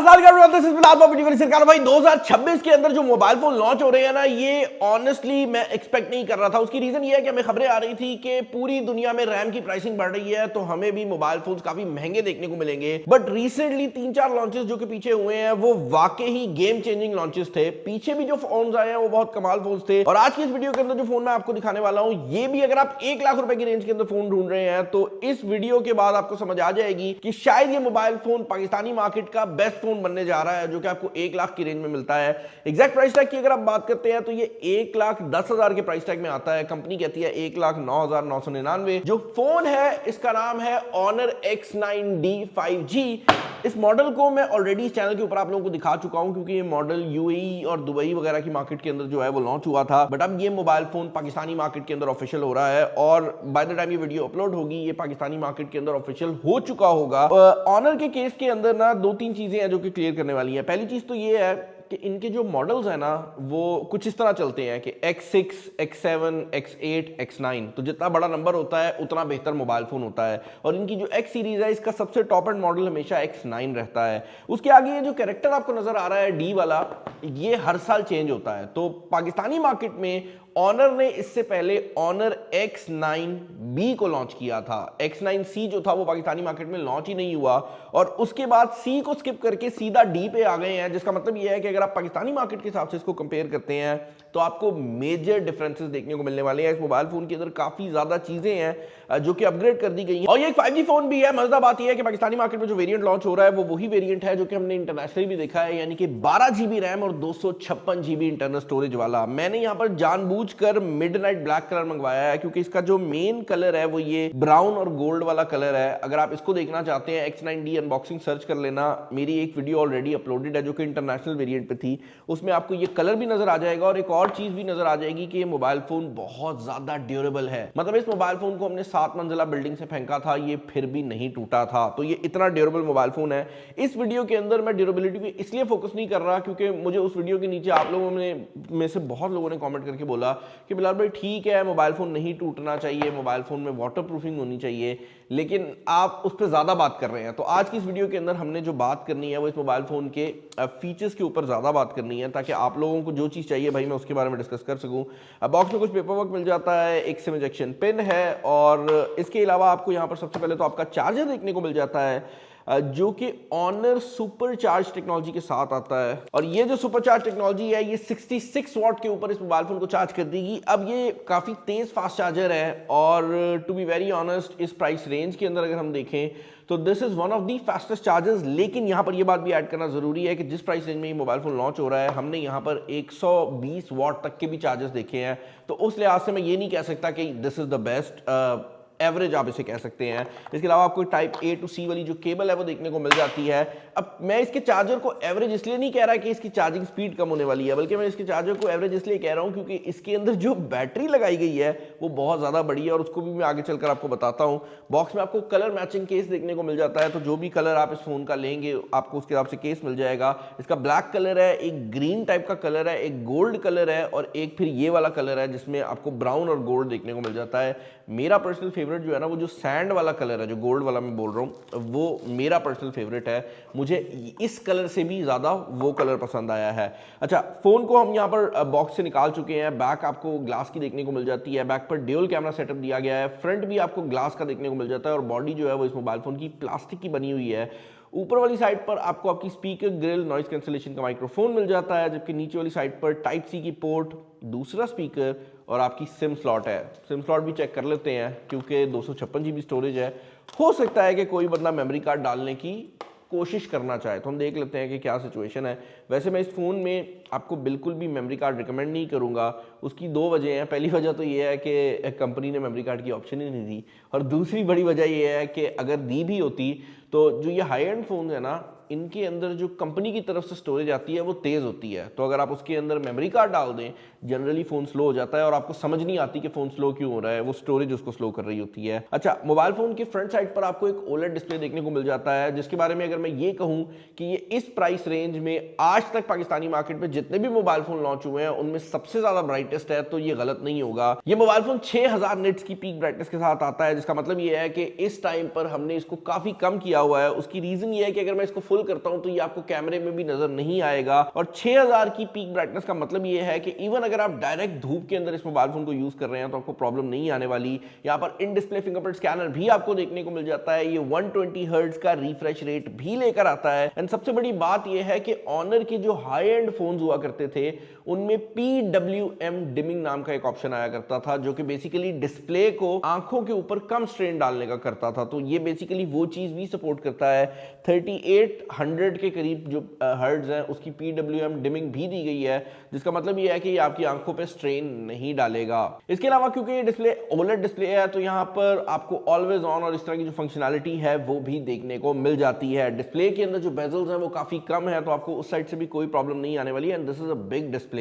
सरकार भाई 2026 के अंदर जो मोबाइल फोन लॉन्च हो रहे हैं ना, ये ऑनेस्टली मैं एक्सपेक्ट नहीं कर रहा था। उसकी रीजन ये है कि हमें खबरें आ रही थी कि पूरी दुनिया में रैम की प्राइसिंग बढ़ रही है, तो हमें भी मोबाइल फोन्स काफी महंगे देखने को मिलेंगे। बट रिसेंटली 3-4 लॉन्चेस जो कि पीछे हुए हैं वो वाकई ही गेम चेंजिंग लॉन्चेस थे। पीछे भी जो फोन्स आए हैं वो बहुत कमाल फोन्स थे। और आज की इस वीडियो के अंदर जो फोन मैं आपको दिखाने वाला हूं, ये भी अगर आप 1 लाख रुपए की रेंज के अंदर फोन ढूंढ रहे हैं तो इस वीडियो के बाद आपको समझ आ जाएगी कि शायद ये मोबाइल फोन पाकिस्तानी मार्केट का बेस्ट फोन बनने जा रहा है, जो कि आपको 1 लाख की रेंज में मिलता है। एग्जैक्ट प्राइस टैग की अगर आप बात करते हैं तो ये 1,10,000 के प्राइस टैग में आता है। कंपनी कहती है 1,09,999। जो फोन है इसका नाम है Honor X9D 5G। इस मॉडल को मैं ऑलरेडी इस चैनल के ऊपर आप लोगों को दिखा चुका हूं, क्योंकि ये मॉडल यूएई और दुबई वगैरह की मार्केट के अंदर जो है वो लॉन्च हुआ था। बट अब ये मोबाइल फोन पाकिस्तानी मार्केट के अंदर ऑफिशियल हो रहा है, और बाय द टाइम ये वीडियो अपलोड होगी ये पाकिस्तानी मार्केट के अंदर ऑफिशियल हो चुका होगा। ऑनर के केस के अंदर ना 2-3 चीजें हैं जो कि क्लियर करने वाली हैं। पहली चीज तो ये है कि इनके जो मॉडल्स हैं ना वो कुछ इस तरह चलते हैं कि X6, X7, X8, X9। तो जितना बड़ा नंबर होता है उतना बेहतर मोबाइल फोन होता है। और इनकी जो X सीरीज है इसका सबसे टॉप एंड मॉडल हमेशा X9 रहता है। उसके आगे ये जो कैरेक्टर आपको नजर आ रहा है D वाला, ये हर साल चेंज होता है। तो पाकिस्तानी मार्केट में ऑनर ने इससे पहले Honor X9B को लॉन्च किया था। X9C जो था वो पाकिस्तानी मार्केट में लॉन्च ही नहीं हुआ, और उसके बाद C को स्किप करके सीधा D पे आ गए हैं। जिसका मतलब ये है कि अगर आप पाकिस्तानी मार्केट के हिसाब से इसको कंपेयर करते हैं तो आपको मेजर डिफरेंसेस देखने को मिलने वाले हैं। इस मोबाइल फोन के अंदर काफी ज्यादा चीजें हैं जो कि अपग्रेड कर दी गई हैं, और ये एक 5G फोन भी है। मजेदार बात यह है कि पाकिस्तानी मार्केट में जो वेरिएंट लॉन्च हो रहा है वो वही वेरिएंट है जो कि हमने इंटरनेशनली भी देखा है, यानी कि 12 GB रैम और 256 GB इंटरनल स्टोरेज वाला। मैंने यहाँ पर जानबूझकर मिडनाइट ब्लैक कलर मंगवाया है, क्योंकि इसका जो मेन कलर है वो ये ब्राउन और गोल्ड वाला कलर है। अगर आप इसको देखना चाहते हैं X9D अनबॉक्सिंग सर्च कर लेना, मेरी एक वीडियो ऑलरेडी अपलोडेड है जो कि इंटरनेशनल वेरिएंट पे थी। उसमें आपको ये कलर भी नजर आ जाएगा, और एक और चीज भी नजर आ जाएगी कि ये मोबाइल फोन बहुत ज्यादा ड्यूरेबल है। मतलब इस मोबाइल फोन को हमने 7 मंजिला बिल्डिंग से फेंका था, ये फिर भी नहीं टूटा था। तो ये इतना ड्यूरेबल मोबाइल फोन है। इस वीडियो के अंदर मैं ड्यूरेबिलिटी पे इसलिए फोकस नहीं कर रहा क्योंकि मुझे उस वीडियो के नीचे आप लोगों में से बहुत लोगों ने कमेंट करके बोला कि बिलाल भाई ठीक है, मोबाइल फोन नहीं टूटना चाहिए, मोबाइल फोन में वाटर प्रूफिंग होनी चाहिए, लेकिन आप उस पर ज्यादा बात कर रहे हैं। तो आज की इस वीडियो के अंदर हमने जो बात करनी है वो इस मोबाइल फोन के फीचर्स के ऊपर ज्यादा बात करनी है, ताकि आप लोगों को जो चीज चाहिए भाई मैं उसके बारे में डिस्कस कर सकूं। बॉक्स में कुछ पेपर वर्क मिल जाता है, एक सिम इजेक्शन पिन है, और इसके अलावा आपको यहाँ पर सबसे पहले तो आपका चार्जर देखने को मिल जाता है जो कि ऑनर सुपर चार्ज टेक्नोलॉजी के साथ आता है। और ये जो सुपर चार्ज टेक्नोलॉजी है ये 66 वॉट के ऊपर इस मोबाइल फोन को चार्ज कर देगी। अब ये काफी तेज फास्ट चार्जर है, और टू बी वेरी ऑनेस्ट इस प्राइस रेंज के अंदर अगर हम देखें तो this is one of the fastest chargers. लेकिन यहाँ पर ये बात भी ऐड करना जरूरी है कि जिस प्राइस रेंज में ये मोबाइल फोन लॉन्च हो रहा है, हमने यहाँ पर 120 वॉट तक के भी चार्जर्स देखे हैं। तो उस लिहाज से मैं ये नहीं कह सकता कि this is the best, average आप इसे कह सकते हैं। इसके अलावा आपको टाइप A to C वाली जो केबल है वो देखने को मिल जाती है। अब मैं इसके चार्जर को एवरेज इसलिए नहीं कह रहा कि इसकी चार्जिंग स्पीड कम होने वाली है, बल्कि मैं इसके चार्जर को एवरेज इसलिए कह रहा हूं क्योंकि इसके अंदर जो बैटरी लगाई गई है वो बहुत ज्यादा बड़ी है, और उसको भी मैं आगे चलकर आपको बताता हूं। बॉक्स में आपको कलर मैचिंग केस देखने को मिल जाता है, तो जो भी कलर आप इस फोन का लेंगे आपको उसके हिसाब से केस मिल जाएगा। इसका ब्लैक कलर है, एक ग्रीन टाइप का कलर है, एक गोल्ड कलर है, और एक फिर ये वाला कलर है जिसमें आपको ब्राउन और गोल्ड देखने को मिल जाता है। मेरा पर्सनल फेवरेट जो है ना वो जो सैंड वाला कलर है, जो गोल्ड वाला मैं बोल रहा हूँ, वो मेरा पर्सनल फेवरेट है। मुझे इस कलर से भी ज्यादा वो कलर पसंद आया है। अच्छा, फोन को हम यहाँ पर बॉक्स से निकाल चुके हैं। बैक आपको ग्लास की देखने को मिल जाती है, बैक पर ड्यूल कैमरा सेटअप दिया गया है, फ्रंट भी आपको ग्लास का देखने को मिल जाता है, और बॉडी जो है वो इस मोबाइल फोन की प्लास्टिक की बनी हुई है। ऊपर वाली साइड पर आपको आपकी स्पीकर ग्रिल नॉइज कैंसिलेशन का माइक्रोफोन मिल जाता है, जबकि नीचे वाली साइड पर टाइप C की पोर्ट, दूसरा स्पीकर और आपकी सिम स्लॉट है। सिम स्लॉट भी चेक कर लेते हैं क्योंकि 256 GB स्टोरेज है। हो सकता है कि कोई बंदा मेमोरी कार्ड डालने की कोशिश करना चाहे, तो हम देख लेते हैं कि क्या सिचुएशन है। वैसे मैं इस फ़ोन में आपको बिल्कुल भी मेमोरी कार्ड रिकमेंड नहीं करूंगा। उसकी 2 वजह हैं। पहली वजह तो ये है कि कंपनी ने मेमोरी कार्ड की ऑप्शन ही नहीं दी, और दूसरी बड़ी वजह ये है कि अगर दी भी होती तो जो ये हाई एंड फ़ोन है ना, इनके अंदर जो कंपनी की तरफ से स्टोरेज आती है वो तेज़ होती है। तो अगर आप उसके अंदर मेमोरी कार्ड डाल दें, जनरली फ़ोन स्लो हो जाता है, और आपको समझ नहीं आती कि फ़ोन स्लो क्यों हो रहा है, वो स्टोरेज उसको स्लो कर रही होती है। अच्छा, मोबाइल फ़ोन के फ्रंट साइड पर आपको एक ओलेड डिस्प्ले देखने को मिल जाता है, जिसके बारे में अगर मैं ये कहूँ कि ये इस प्राइस रेंज में आज तक पाकिस्तानी मार्केट में जितने भी मोबाइल फोन लॉन्च हुए हैं उनमें सबसे ज्यादा ब्राइटेस्ट है, तो ये गलत नहीं होगा। ये मोबाइल फोन 6000 निट्स की पीक ब्राइटनेस के साथ आता है, जिसका मतलब ये है कि इस टाइम पर हमने इसको काफी कम किया हुआ है। उसकी रीजन ये है कि अगर मैं इसको फुल फुल करता हूं तो ये आपको कैमरे में भी नजर नहीं आएगा। और 6000 की पीक ब्राइटनेस का मतलब ये है कि इवन अगर आप डायरेक्ट धूप के अंदर इस मोबाइल फोन को यूज कर रहे हैं तो आपको प्रॉब्लम नहीं आने वाली। यहाँ पर इन डिस्प्ले फिंगरप्रिंट स्कैनर भी आपको देखने को मिल जाता है। ये 120 हर्ट्ज का रिफ्रेश रेट भी लेकर आता है। एंड सबसे बड़ी बात यह है कि ऑनर के जो हाई एंड फोन हुआ करते थे उनमें PWM डिमिंग नाम का एक ऑप्शन आया करता था, जो कि बेसिकली डिस्प्ले को आंखों के ऊपर कम स्ट्रेन डालने का करता था। तो ये बेसिकली वो चीज भी सपोर्ट करता है। 3800 के करीब जो हर्ट्ज हैं उसकी PWM डिमिंग भी दी गई है, जिसका मतलब ये है कि ये आपकी आंखों पे स्ट्रेन नहीं डालेगा। इसके अलावा क्योंकि ये डिस्प्ले OLED डिस्प्ले है तो यहाँ पर आपको ऑलवेज ऑन और इस तरह की जो फंक्शनैलिटी है वो भी देखने को मिल जाती है। डिस्प्ले के अंदर जो बेजल्स हैं वो काफी कम है, तो आपको उस साइड से भी कोई प्रॉब्लम नहीं आने वाली है। And this is a big display.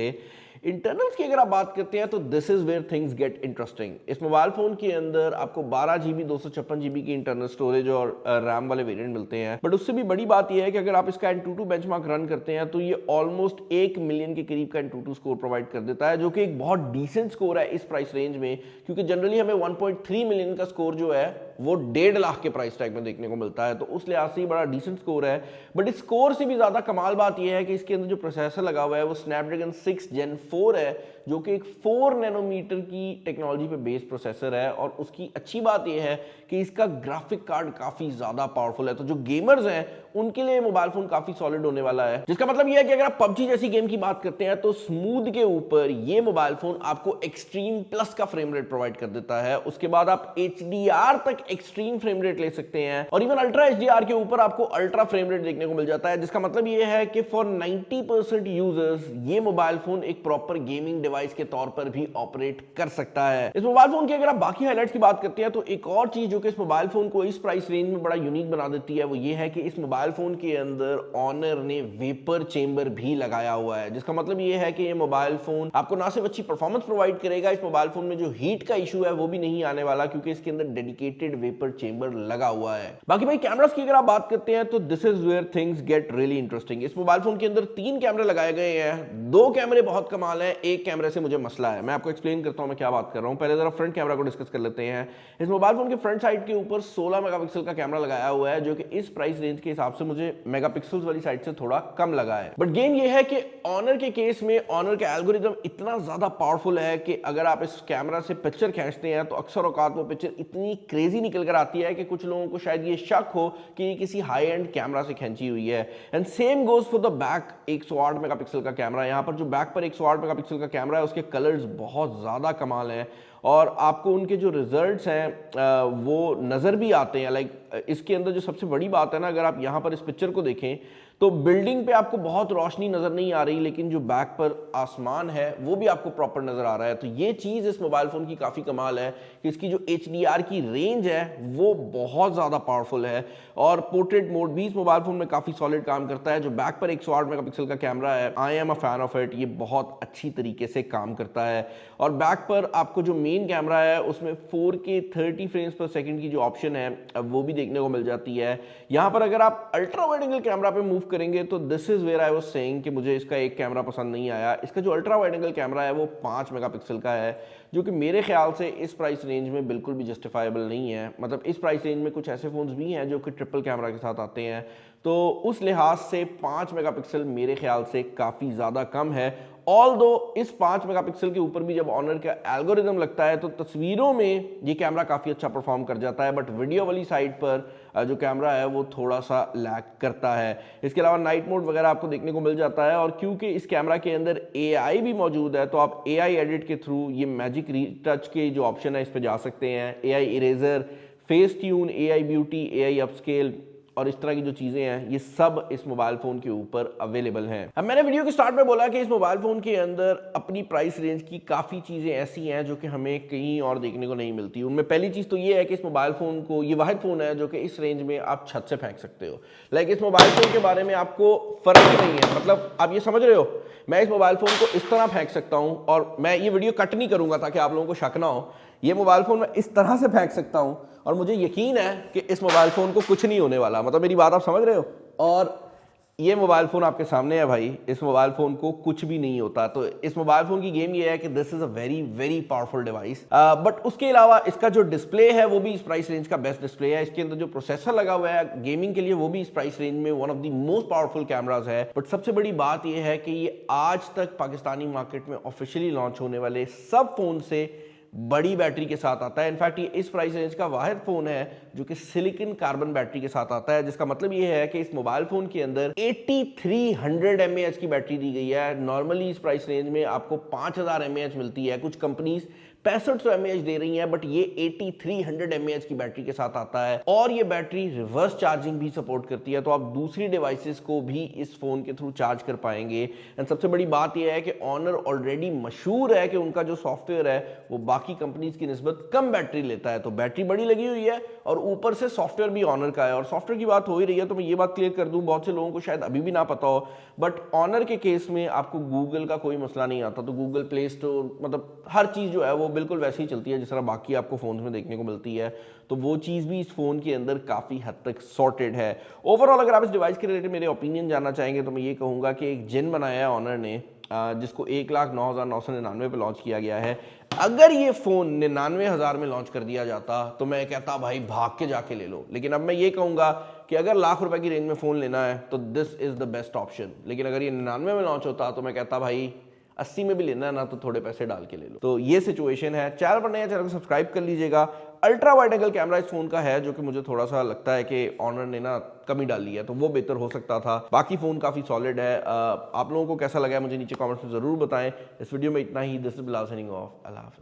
Internals की अगर आप बात करते हैं तो this is where things get interesting. इस मोबाइल फोन के अंदर आपको 12 GB 256 GB की इंटरनल स्टोरेज और रैम वाले वेरिएंट मिलते हैं। बट उससे भी बड़ी बात यह है कि अगर आप इसका Antutu बेंचमार्क रन करते हैं तो ये ऑलमोस्ट 1 मिलियन के करीब का Antutu स्कोर प्रोवाइड कर देता है, जो कि एक बहुत डिसेंट स्कोर है इस प्राइस रेंज में। क्योंकि जनरली हमें 1.3 मिलियन का स्कोर जो है वो 1.5 लाख के प्राइस टैग में देखने को मिलता है, तो उस लिहाज से बड़ा डिसेंट स्कोर है। बट इस स्कोर से भी ज्यादा कमाल बात यह है कि इसके अंदर जो प्रोसेसर लगा हुआ है वो स्नैपड्रैगन 6 Gen 4 है, जो कि एक 4 नैनोमीटर की टेक्नोलॉजी पे बेस प्रोसेसर है। और उसकी अच्छी बात यह है कि इसका ग्राफिक कार्ड काफी ज्यादा पावरफुल है, तो जो गेमर्स हैं उनके लिए मोबाइल फोन काफी सॉलिड होने वाला है। जिसका मतलब यह है कि अगर आप PUBG जैसी गेम की बात करते हैं तो स्मूथ के ऊपर ये मोबाइल फोन आपको एक्सट्रीम प्लस का फ्रेम रेट प्रोवाइड कर देता है। उसके बाद आप HDR तक एक्सट्रीम फ्रेम रेट ले सकते हैं, और इवन अल्ट्रा HDR के ऊपर आपको अल्ट्रा फ्रेम रेट देखने को मिल जाता है। जिसका मतलब यह है कि फॉर 90% यूजर्स ये मोबाइल फोन एक प्रॉपर गेमिंग डिवाइस के तौर पर भी ऑपरेट कर सकता है। इस मोबाइल फोन की अगर आप बाकी हाइलाइट्स की बात करते हैं तो एक और चीज जो कि इस मोबाइल फोन को इस प्राइस रेंज में बड़ा यूनिक बना देती है वो ये है कि इस मोबाइल फोन के अंदर ऑनर ने वेपर चेंबर भी लगाया हुआ है। जिसका मतलब ये है कि ये मोबाइल फोन आपको ना सिर्फ अच्छी परफॉर्मेंस प्रोवाइड करेगा, इस मोबाइल फोन में जो हीट का इशू है वो भी नहीं आने वाला, क्योंकि इसके अंदर डेडिकेटेड वेपर चेंबर लगा हुआ है। बाकी भाई कैमरास की अगर आप बात करते हैं तो this is where things get really interesting. इस मोबाइल फोन के अंदर 3 कैमरे लगाए गए हैं। 2 कैमरे बहुत कमाल है, एक कैमरे से मुझे मसला है। मैं आपको एक्सप्लेन करता हूं मैं क्या बात कर रहा हूं। पहले जरा फ्रंट कैमरा को डिस्कस कर लेते हैं। इस मोबाइल फोन के फ्रंट साइड के ऊपर 16 मेगापिक्सल का कैमरा लगाया हुआ है, जो कि इस प्राइस रेंज के हिसाब से मुझे मेगापिक्सल्स वाली साइड से थोड़ा कम लगा है। बट गेम ये है कि ऑनर के केस में ऑनर का एल्गोरिदम इतना ज्यादा पावरफुल है कि अगर आप इस कैमरा से पिक्चर खींचते हैं तो अक्सर औकात वो पिक्चर इतनी क्रेजी निकल कर आती है कि कुछ लोगों को शायद ये शक हो कि ये किसी हाई एंड कैमरा से खींची हुई है। And same goes for the back 108 megapixel का कैमरा। यहाँ पर जो बैक पर 108 मेगापिक्सल का कैमरा है उसके कलर्स बहुत ज्यादा कमाल हैं, और आपको उनके जो रिजल्ट्स हैं वो नज़र भी आते हैं। लाइक इसके अंदर जो सबसे बड़ी बात है ना, अगर आप यहाँ पर इस पिक्चर को देखें तो बिल्डिंग पे आपको बहुत रोशनी नजर नहीं आ रही, लेकिन जो बैक पर आसमान है वो भी आपको प्रॉपर नजर आ रहा है। तो ये चीज इस मोबाइल फोन की काफी कमाल है कि इसकी जो HDR की रेंज है वो बहुत ज्यादा पावरफुल है, और पोर्ट्रेट मोड भी इस मोबाइल फोन में काफी सॉलिड काम करता है। जो बैक पर 108 मेगापिक्सल का कैमरा है, I am a fan of it, ये बहुत अच्छी तरीके से काम करता है। और बैक पर आपको जो मेन कैमरा है उसमें 4K 30 फ्रेम्स पर सेकंड की जो ऑप्शन है वो भी देखने को मिल जाती है। यहाँ पर अगर आप अल्ट्रा वाइड एंगल कैमरा पे मूव करेंगे तो this is where I was saying कि मुझे इसका एक कैमरा पसंद नहीं आया। इसका जो अल्ट्रा वाइड एंगल कैमरा है वो 5 मेगापिक्सल का है, जो कि मेरे ख्याल से इस प्राइस रेंज में बिल्कुल भी जस्टिफाइबल नहीं है। मतलब इस प्राइस रेंज में कुछ ऐसे फोन्स भी हैं जो कि ट्रिपल कैमरा के साथ आते हैं, तो उस लिहाज से 5 मेगापिक्सल मेरे ख्याल से काफ़ी ज़्यादा कम है। ऑल्दो इस 5 मेगापिक्सल के ऊपर भी जब ऑनर का एल्गोरिदम लगता है तो तस्वीरों में ये कैमरा काफ़ी अच्छा परफॉर्म कर जाता है, बट वीडियो वाली साइड पर जो कैमरा है वो थोड़ा सा लैग करता है। इसके अलावा नाइट मोड वगैरह आपको देखने को मिल जाता है, और क्योंकि इस कैमरा के अंदर AI भी मौजूद है तो आप AI एडिट के थ्रू ये मैजिक रीटच के जो ऑप्शन है इस पर जा सकते हैं। AI eraser, face tune, AI beauty, AI upscale और इस तरह की जो चीजें हैं ये सब इस मोबाइल फोन के ऊपर अवेलेबल हैं। अब मैंने वीडियो के स्टार्ट में बोला कि इस मोबाइल फोन के अंदर अपनी प्राइस रेंज की काफी चीजें ऐसी हैं जो कि हमें कहीं और देखने को नहीं मिलती। उनमें पहली चीज तो ये है कि इस मोबाइल फोन को, ये वाहिद फोन है जो कि इस रेंज में आप छत से फेंक सकते हो। लाइक इस मोबाइल फोन के बारे में आपको फर्क ही नहीं है, मतलब आप ये समझ रहे हो, मैं इस मोबाइल फोन को इस तरह फेंक सकता हूं, और मैं ये वीडियो कट नहीं करूंगा ताकि आप लोगों को शक ना हो। ये मोबाइल फोन मैं इस तरह से फेंक सकता हूं और मुझे यकीन है कि इस मोबाइल फोन को कुछ नहीं होने वाला। मतलब मेरी बात आप समझ रहे हो। और ये मोबाइल फोन आपके सामने है भाई। इस मोबाइल फोन को कुछ भी नहीं होता। तो इस मोबाइल फोन की गेम ये है कि this is a very very powerful device. But उसके अलावा इसका जो डिस्प्ले है वो भी इस प्राइस रेंज का बेस्ट डिस्प्ले है। इसके अंदर जो प्रोसेसर लगा हुआ है गेमिंग के लिए वो भी इस प्राइस रेंज में one of the most powerful cameras है। बट सबसे बड़ी बात यह है कि ये आज तक पाकिस्तानी मार्केट में ऑफिशियली लॉन्च होने वाले सब फोन से बड़ी बैटरी के साथ आता है। इनफैक्ट ये इस प्राइस रेंज का वाहिद फोन है जो कि सिलिकॉन कार्बन बैटरी के साथ आता है, जिसका मतलब ये है कि इस मोबाइल फोन के अंदर 8300 mAh की बैटरी दी गई है। नॉर्मली इस प्राइस रेंज में आपको 5000 mAh मिलती है, कुछ कंपनीज 6500 mAh दे रही हैं, बट ये 8300 mAh की बैटरी के साथ आता है और ये बैटरी रिवर्स चार्जिंग भी सपोर्ट करती है, तो आप दूसरी डिवाइसेस को भी इस फोन के थ्रू चार्ज कर पाएंगे। एंड सबसे बड़ी बात यह है कि ऑनर ऑलरेडी मशहूर है कि उनका जो सॉफ्टवेयर है वो बाकी कंपनीज की निस्बत कम बैटरी लेता है। तो बैटरी बड़ी लगी हुई है और ऊपर से सॉफ्टवेयर भी ऑनर का है। और सॉफ्टवेयर की बात हो ही रही है तो मैं ये बात क्लियर कर दूं, बहुत से लोगों को शायद अभी भी ना पता हो, बट ऑनर के केस में आपको गूगल का कोई मसला नहीं आता। तो गूगल प्ले स्टोर मतलब हर चीज जो है वो बिल्कुल वैसे ही चलती है जिस तरह बाकी आपको फोन में देखने को मिलती है। तो वो चीज़ भी इस फोन के अंदर काफ़ी हद तक सॉर्टेड है। ओवरऑल अगर आप इस डिवाइस के रिलेटेड मेरे ओपिनियन जानना चाहेंगे तो मैं ये कहूँगा कि एक जिन बनाया है ऑनर ने, जिसको 1,09,999 पे लॉन्च किया गया है। अगर ये फोन 99,000 में लॉन्च कर दिया जाता तो मैं कहता भाई भाग के जाके ले लो, लेकिन अब मैं ये कहूँगा कि अगर लाख रुपए की रेंज में फ़ोन लेना है तो this is the best option. लेकिन अगर ये 99 में लॉन्च होता तो मैं कहता भाई 80 में भी लेना है ना तो थोड़े पैसे डाल के ले लो। तो ये सिचुएशन है। चैनल पर नए हैं, चैनल को सब्सक्राइब कर लीजिएगा। अल्ट्रा वाइड एंगल कैमरा इस फोन का है जो कि मुझे थोड़ा सा लगता है कि ऑनर ने ना कमी डाली है, तो वो बेहतर हो सकता था। बाकी फोन काफी सॉलिड है। आप लोगों को कैसा लगा है मुझे नीचे कमेंट्स में जरूर बताएं। इस वीडियो में इतना ही। This is Bilal signing off. अल्लाह हाफिज़।